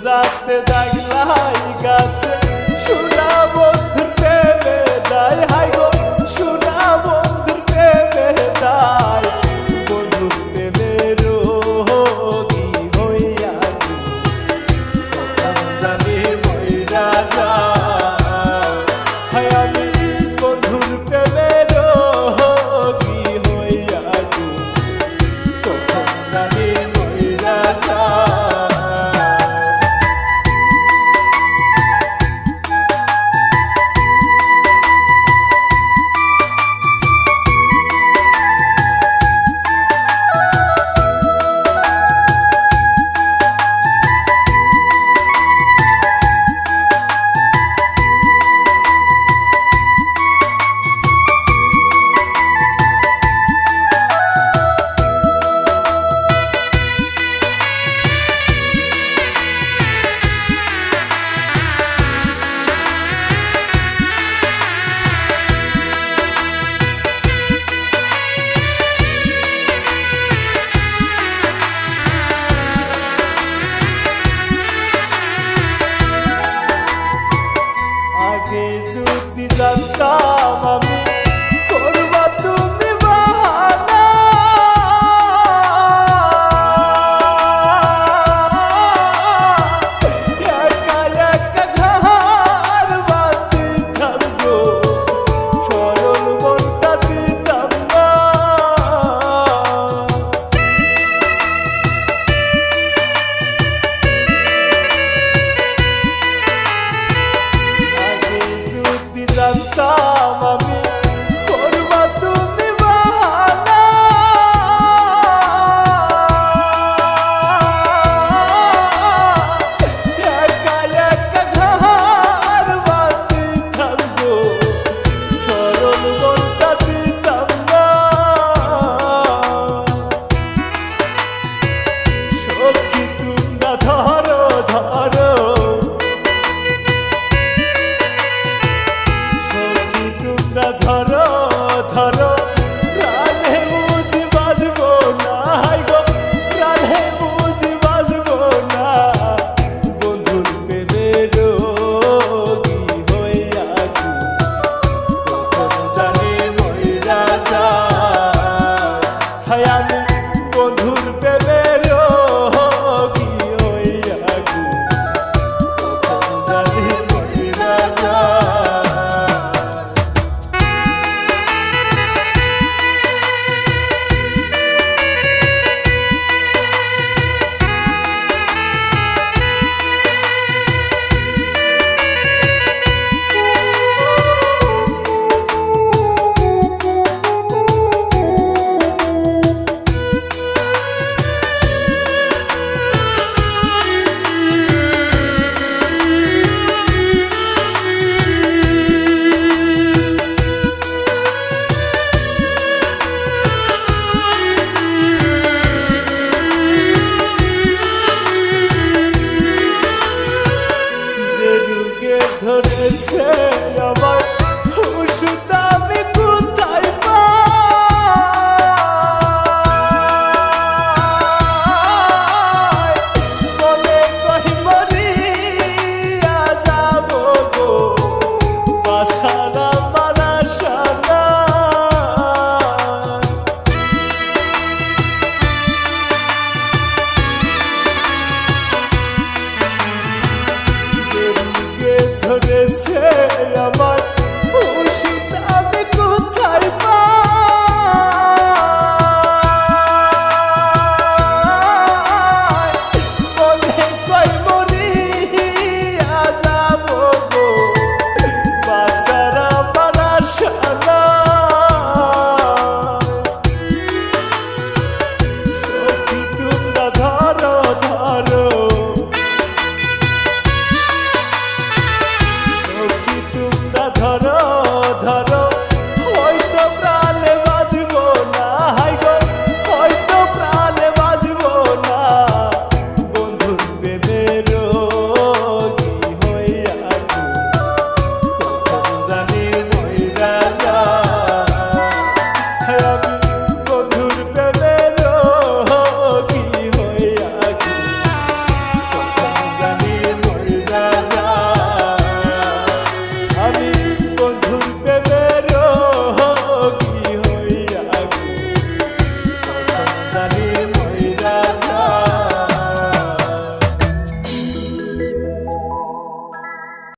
যাতে দাগলাই গাছে সোনা বন্ধুর প্রেমে দায় হাই গো সোনা বন্ধুর প্রেমে দায় বন্ধুর প্রেমে রোগী হইয়া কখন জানি মইরা যায় হায় আমি বন্ধুর প্রেমে রোগী হইয়া কখন জানি মইরা যায়। যদি জানতাম আমি করবা তুমি বাহানা একা একা ঘর বাঁধিতাম গো সরল মনটা দিতাম না জানতাম আমি করবা তুমি বাহানা একা একা ঘর বাঁধিতাম গো সরল মনটা দিতাম না সখী তোমরা ধরো ধরো ধরো ধরো প্রাণে বুঝি বাজবো না গো প্রাণে বুঝি বাজবো না বন্ধুর প্রেমে রোগী হইয়া কখন জানি মইরা যায় হায় আমি বন্ধুর প্রেমে রোগী